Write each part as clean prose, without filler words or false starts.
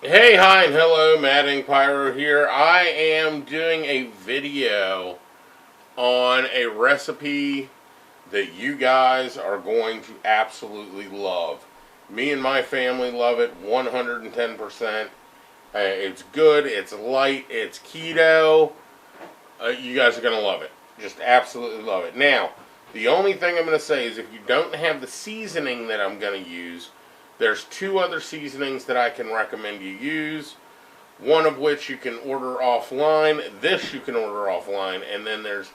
Hey, hi, and hello, Mad Ink Pyro here. I am doing a video on a recipe that you guys are going to absolutely love. Me and my family love it 110%. It's good, it's light, it's keto. You guys are going to love it. Just absolutely love it. Now, the only thing I'm going to say is if you don't have the seasoning that I'm going to use, there's two other seasonings that I can recommend you use. One of which you can order offline. This you can order offline. And then there's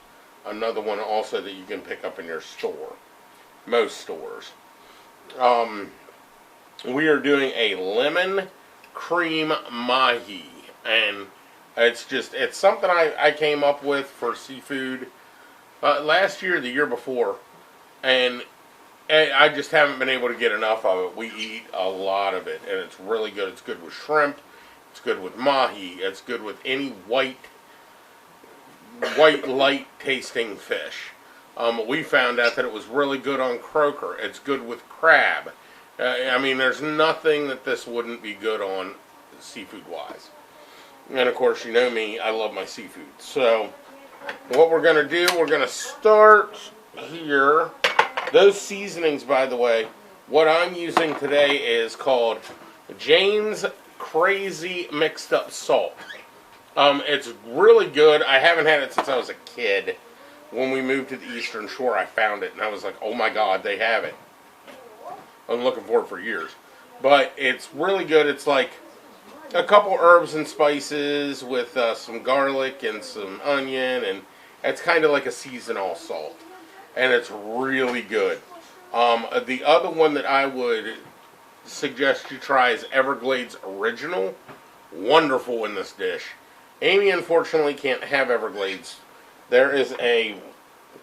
another one also that you can pick up in your store. Most stores. We are doing a lemon cream mahi. And it's something I came up with for seafood last year, the year before. And I just haven't been able to get enough of it. We eat a lot of it, and it's really good. It's good with shrimp. It's good with mahi. It's good with any white, light-tasting fish. We found out that it was really good on croaker. It's good with crab. I mean, there's nothing that this wouldn't be good on seafood-wise. And, of course, you know me. I love my seafood. So, what we're going to do, we're going to start here. Those seasonings, by the way, what I'm using today is called Jane's Crazy Mixed Up Salt. It's really good. I haven't had it since I was a kid. When we moved to the Eastern Shore, I found it, and I was like, oh my God, they have it. I've been looking for it for years. But it's really good. It's like a couple herbs and spices with some garlic and some onion, and it's kind of like a seasonal salt. And it's really good. The other one that I would suggest you try is Everglades Original. Wonderful in this dish. Amy unfortunately can't have Everglades. There is a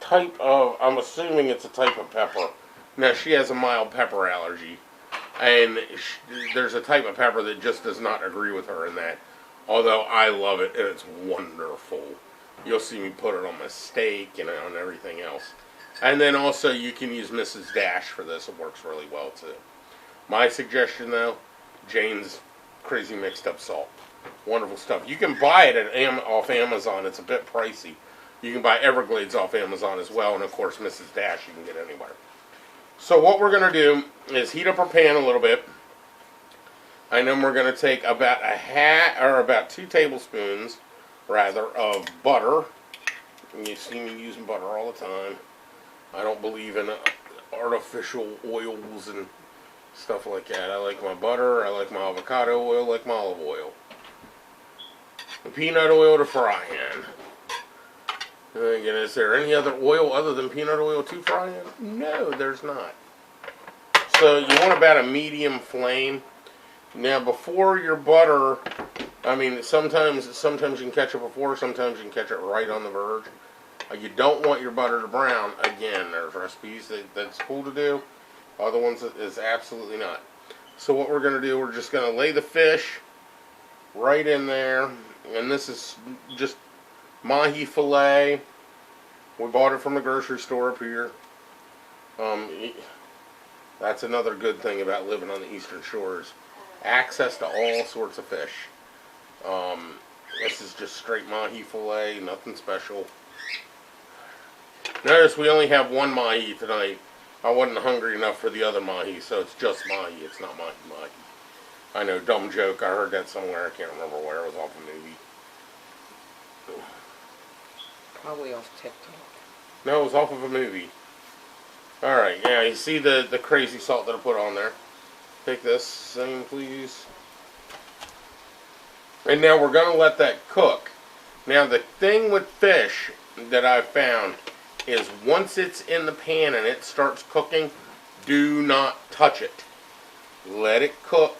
type of, I'm assuming it's a type of pepper. Now she has a mild pepper allergy. And there's a type of pepper that just does not agree with her in that. Although I love it and it's wonderful. You'll see me put it on my steak and on everything else. And then also you can use Mrs. Dash for this. It works really well too. My suggestion though, Jane's Crazy Mixed Up Salt. Wonderful stuff. You can buy it off Amazon. It's a bit pricey. You can buy Everglades off Amazon as well. And of course Mrs. Dash you can get anywhere. So what we're going to do is heat up our pan a little bit. And then we're going to take about about 2 tablespoons rather of butter. And you see me using butter all the time. I don't believe in artificial oils and stuff like that. I like my butter, I like my avocado oil, I like my olive oil. The peanut oil to fry in. And again, is there any other oil other than peanut oil to fry in? No, there's not. So you want about a medium flame. Now before your butter, I mean sometimes you can catch it before, sometimes you can catch it right on the verge. You don't want your butter to brown. Again, there's recipes that's cool to do. Other ones is absolutely not. So what we're going to do, we're just going to lay the fish right in there. And this is just mahi filet. We bought it from the grocery store up here. That's another good thing about living on the Eastern Shores. Access to all sorts of fish. This is just straight mahi filet, nothing special. Notice we only have one mahi tonight. I wasn't hungry enough for the other mahi, so it's just mahi. It's not mahi. I know, dumb joke. I heard that somewhere. I can't remember where. It was off a movie. Probably off TikTok. No, it was off of a movie. Alright, yeah, you see the crazy salt that I put on there. Take this, same please. And now we're going to let that cook. Now the thing with fish that I've found is once it's in the pan and it starts cooking, do not touch it. Let it cook.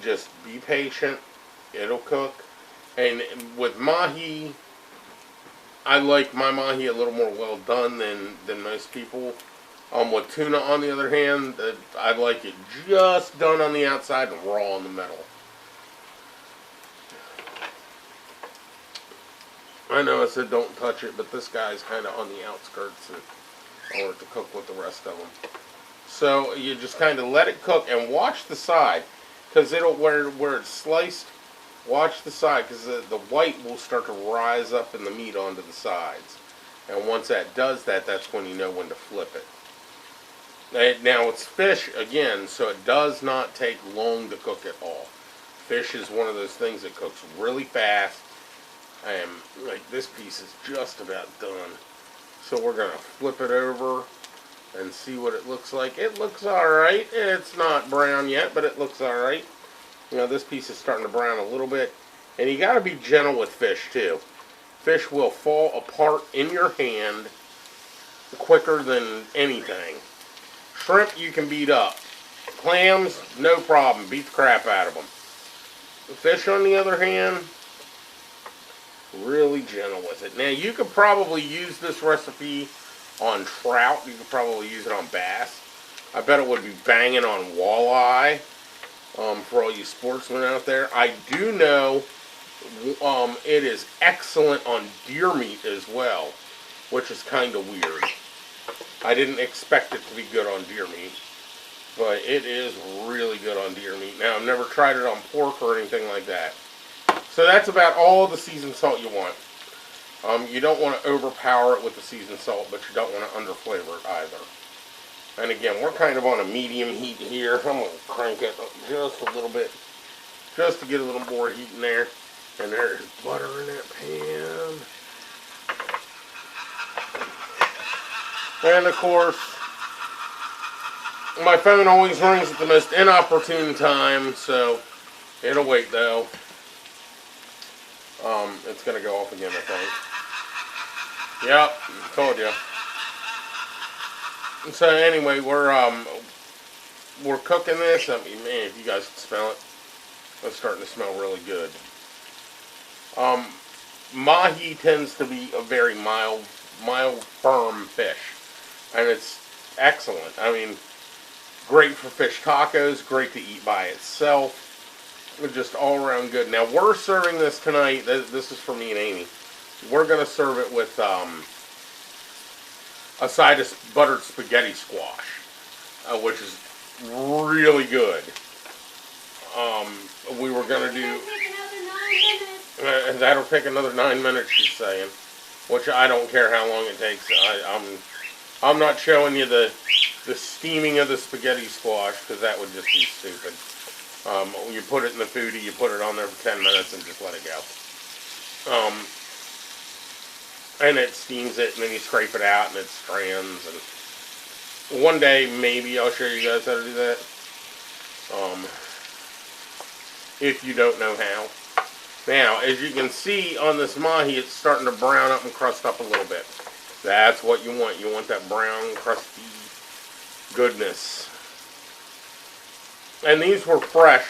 Just be patient. It'll cook. And with mahi, I like my mahi a little more well done than most people. With tuna, on the other hand, I like it just done on the outside and raw in the middle. I know I said don't touch it, but this guy's kind of on the outskirts, and I want it to cook with the rest of them. So you just kind of let it cook and watch the side. because it'll where it's sliced. Watch the side, because the white will start to rise up in the meat onto the sides. And once that does that, that's when you know when to flip it. Now it's fish again, so it does not take long to cook at all. Fish is one of those things that cooks really fast. And like this piece is just about done. So we're going to flip it over and see what it looks like. It looks alright. It's not brown yet, but it looks alright. You know, this piece is starting to brown a little bit. And you got to be gentle with fish too. Fish will fall apart in your hand quicker than anything. Shrimp you can beat up. Clams, no problem. Beat the crap out of them. Fish, on the other hand, really gentle with it. Now, you could probably use this recipe on trout. You could probably use it on bass. I bet it would be banging on walleye for all you sportsmen out there. I do know it is excellent on deer meat as well, which is kind of weird. I didn't expect it to be good on deer meat, but it is really good on deer meat. Now, I've never tried it on pork or anything like that. So that's about all the seasoned salt you want. You don't want to overpower it with the seasoned salt, but you don't want to underflavor it either. And again, we're kind of on a medium heat here. I'm going to crank it up just a little bit, just to get a little more heat in there. And there's butter in that pan. And of course, my phone always rings at the most inopportune time, so it'll wait though. It's going to go off again, I think. Yep, told you. So anyway, we're cooking this. I mean, man, if you guys can smell it, it's starting to smell really good. Mahi tends to be a very mild, firm fish, and it's excellent. I mean, great for fish tacos, great to eat by itself. Just all around good. Now we're serving this tonight. This is for me and Amy. We're gonna serve it with a side of buttered spaghetti squash, which is really good. We were gonna do. That'll take another 9 minutes, she's saying, which I don't care how long it takes. I'm not showing you the steaming of the spaghetti squash because that would just be stupid. You put it in the foodie, you put it on there for 10 minutes and just let it go. And it steams it, and then you scrape it out, and it strands. And one day, maybe I'll show you guys how to do that. If you don't know how. Now, as you can see on this mahi, it's starting to brown up and crust up a little bit. That's what you want. You want that brown, crusty goodness. And these were fresh.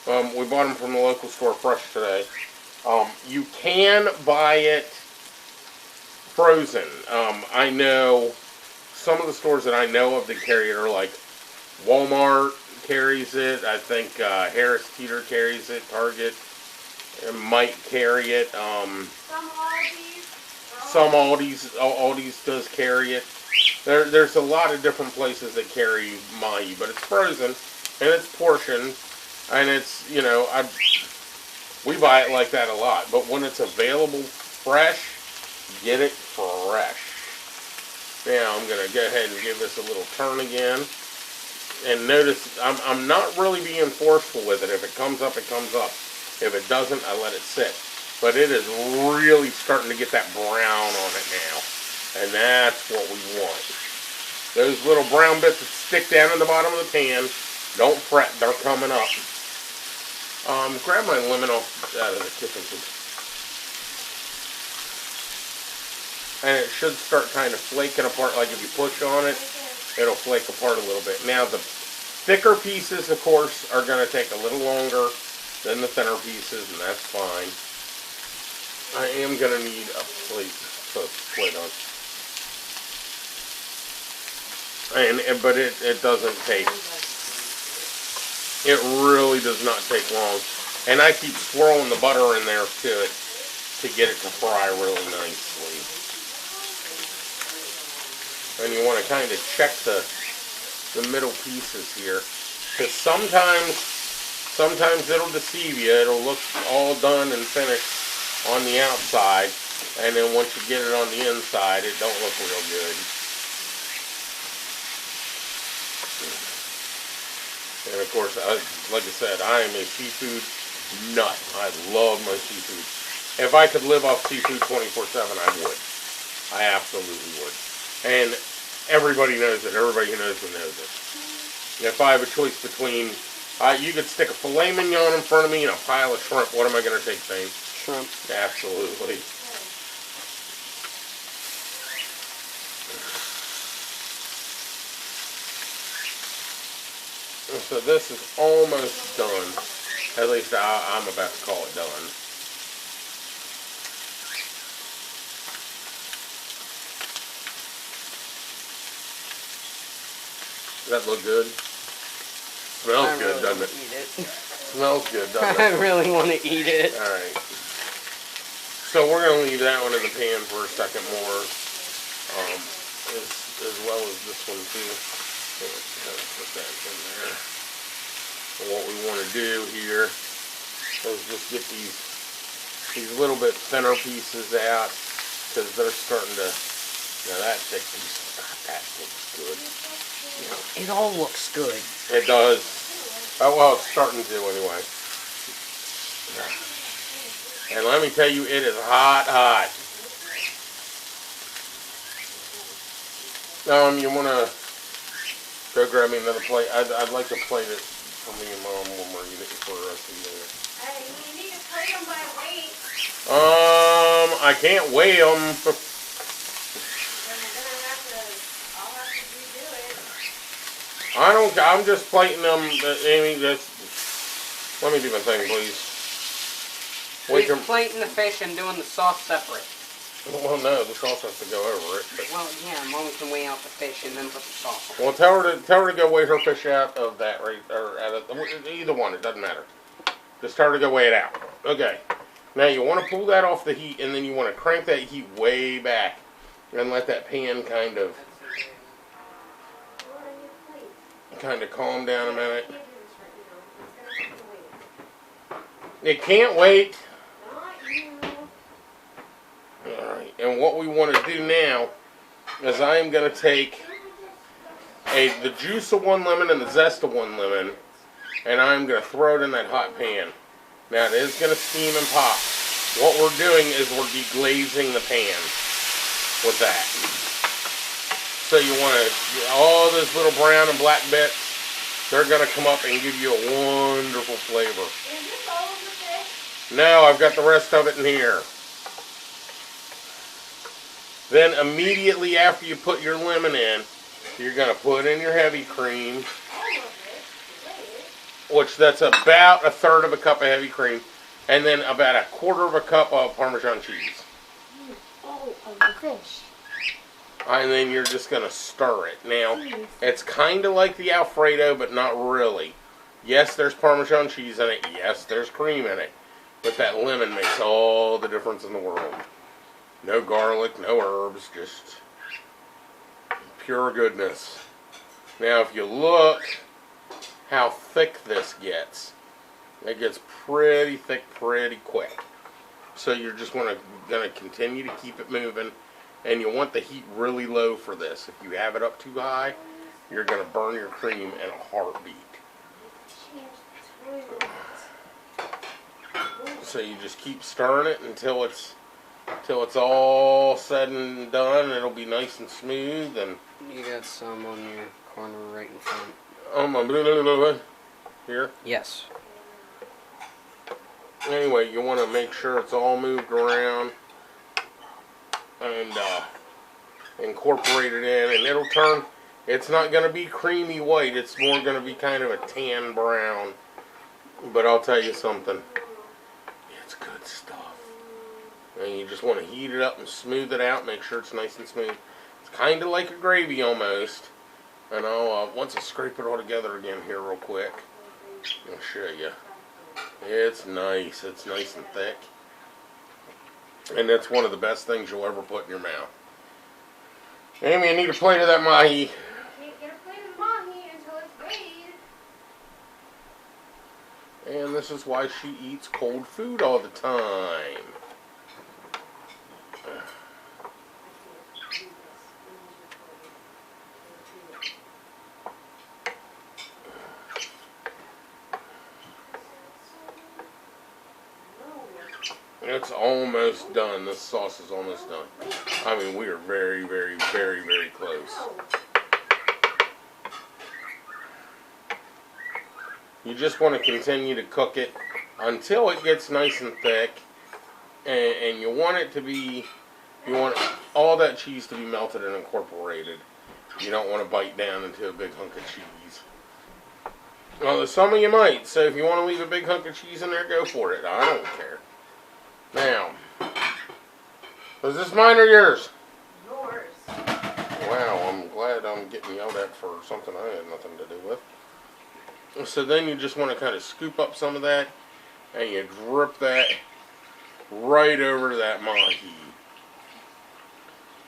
We bought them from the local store fresh today. You can buy it frozen. I know some of the stores that I know of that carry it are like Walmart carries it. I think Harris Teeter carries it. Target might carry it. Some Aldi's does carry it. There's a lot of different places that carry mahi, but it's frozen. And it's portioned, and it's, you know, we buy it like that a lot. But when it's available fresh, get it fresh. Now I'm going to go ahead and give this a little turn again. And notice, I'm not really being forceful with it. If it comes up, it comes up. If it doesn't, I let it sit. But it is really starting to get that brown on it now. And that's what we want. Those little brown bits that stick down in the bottom of the pan, don't fret, they're coming up. Grab my lemon off out of the kitchen tube. And it should start kind of flaking apart, like if you push on it, it'll flake apart a little bit. Now the thicker pieces, of course, are going to take a little longer than the thinner pieces, and that's fine. I am going to need a plate to put on. But it doesn't take. It really does not take long. And I keep swirling the butter in there to it to get it to fry really nicely. And you want to kind of check the middle pieces here. Because sometimes sometimes it'll deceive you. It'll look all done and finished on the outside, and then once you get it on the inside, it don't look real good. And of course, like I said, I am a seafood nut. I love my seafood. If I could live off seafood 24/7, I would. I absolutely would. And everybody knows it. Everybody who knows me knows it. If I have a choice between, you could stick a filet mignon in front of me and a pile of shrimp. What am I going to take, Thane? Shrimp. Absolutely. So this is almost done. At least I'm about to call it done. Does that look good? Smells good, doesn't it? Eat it. Smells good, doesn't it? I really want to eat it. Alright. So we're going to leave that one in the pan for a second more. As well as this one too. So let's kind of put that in there. And what we want to do here is just get these little bit thinner pieces out, because they're starting to, that thick piece, that looks good. It all looks good. It does. Oh, well, it's starting to anyway. And let me tell you, it is hot, hot. You want to go grab me another plate? I'd like to plate it for me and Mom when we're eating for the rest of the day. Hey, you need to plate them by weight. I can't weigh them. I'm just plating them, Amy, let me do my thing, please. He's plating the fish and doing the sauce separate. Well, no, the sauce has to go over it. But. Well, yeah, Mom can weigh out the fish and then put the sauce on. Well, tell her to go weigh her fish out of that, right, or out of, either one, it doesn't matter. Just tell her to go weigh it out. Okay. Now you want to pull that off the heat, and then you want to crank that heat way back, and let that pan kind of calm down a minute. It can't wait. Alright, and what we want to do now is I am going to take the juice of one lemon and the zest of one lemon, and I'm going to throw it in that hot pan. Now it is going to steam and pop. What we're doing is we're deglazing the pan with that. So you want to, all those little brown and black bits, they're going to come up and give you a wonderful flavor. Is this all of the fish? No, I've got the rest of it in here. Then immediately after you put your lemon in, you're going to put in your heavy cream, which that's about 1/3 of a cup of heavy cream, and then about 1/4 of a cup of Parmesan cheese. All of the fish. And then you're just going to stir it. Now, it's kind of like the Alfredo, but not really. Yes, there's Parmesan cheese in it. Yes, there's cream in it. But that lemon makes all the difference in the world. No garlic, no herbs, just pure goodness. Now, if you look how thick this gets, it gets pretty thick pretty quick. So you're just going to continue to keep it moving. And you want the heat really low for this. If you have it up too high, you're going to burn your cream in a heartbeat. So you just keep stirring it until it's all said and done. It'll be nice and smooth. And you got some on your corner right in front. Here? Yes. Anyway, you want to make sure it's all moved around and incorporate it in, and it'll turn. It's not going to be creamy white. It's more going to be kind of a tan brown. But I'll tell you something. It's good stuff. And you just want to heat it up and smooth it out. Make sure it's nice and smooth. It's kind of like a gravy almost. And I'll once I scrape it all together again here real quick, I'll show you. It's nice. It's nice and thick. And that's one of the best things you'll ever put in your mouth. Amy, I need a plate of that Mahi. Can't get a plate of Mahi until it's weighed. this is why she eats cold food all the time. It's almost done. This sauce is almost done. I mean, we are very, very, very, very close. You just want to continue to cook it until it gets nice and thick. And you want it to be, you want all that cheese to be melted and incorporated. You don't want to bite down into a big hunk of cheese. Well, some of you might, so if you want to leave a big hunk of cheese in there, go for it. I don't care. Now, is this mine or yours? Yours. Wow, I'm glad I'm getting yelled at for something I had nothing to do with. So then you just want to kind of scoop up some of that, and you drip that right over that Mahi.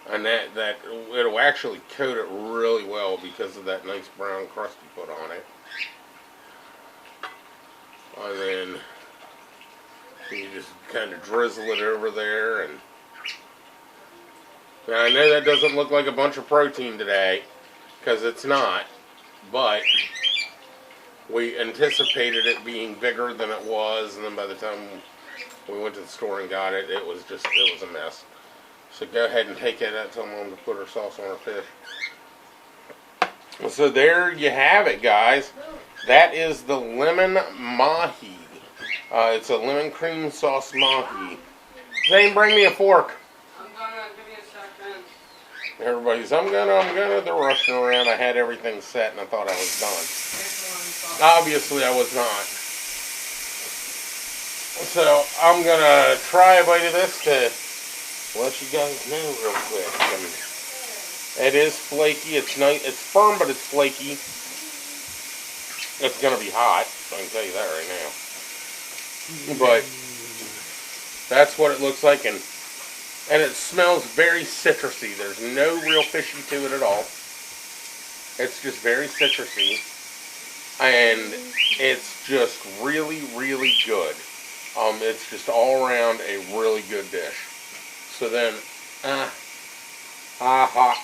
And that it'll actually coat it really well because of that nice brown crust you put on it. And then you just kind of drizzle it over there. And now I know that doesn't look like a bunch of protein today, because it's not, but we anticipated it being bigger than it was, and then by the time we went to the store and got it, it was a mess. So go ahead and take it out, tell Mom to put her sauce on her fish. So there you have it, guys. That is the lemon Mahi. It's a lemon cream sauce Mahi. Zane, bring me a fork. I'm gonna give you a second. Everybody's, I'm gonna, they're rushing around. I had everything set and I thought I was done. Obviously I was not. So I'm gonna try a bite of this to let you guys know real quick. And it is flaky, it's nice, it's firm but it's flaky. It's gonna be hot, I can tell you that right now. But that's what it looks like, and it smells very citrusy. There's no real fishy to it at all. It's just very citrusy, and it's just really, really good. It's just all around a really good dish. So then, hot.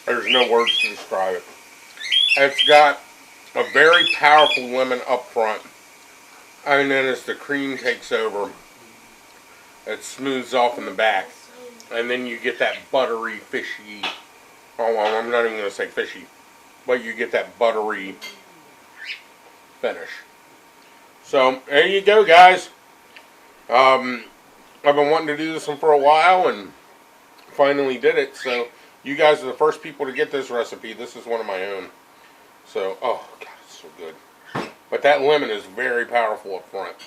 There's no words to describe it. It's got a very powerful lemon up front, and then as the cream takes over, it smooths off in the back, and then you get that buttery, fishy, I'm not even going to say fishy, but you get that buttery finish. So, there you go, guys. I've been wanting to do this one for a while, and finally did it, so you guys are the first people to get this recipe. This is one of my own. So, oh, God, it's so good. But that lemon is very powerful up front.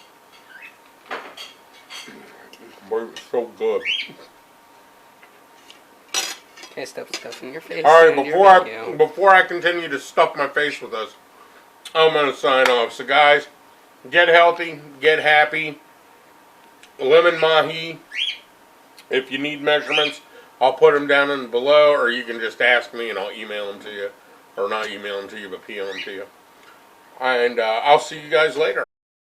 It's so good. Okay, stop stuffing your face. Alright, before I continue to stuff my face with this, I'm going to sign off. So, guys, get healthy, get happy. Lemon Mahi. If you need measurements, I'll put them down in below, or you can just ask me and I'll email them to you. Or not email them to you, but PM them to you. And I'll see you guys later.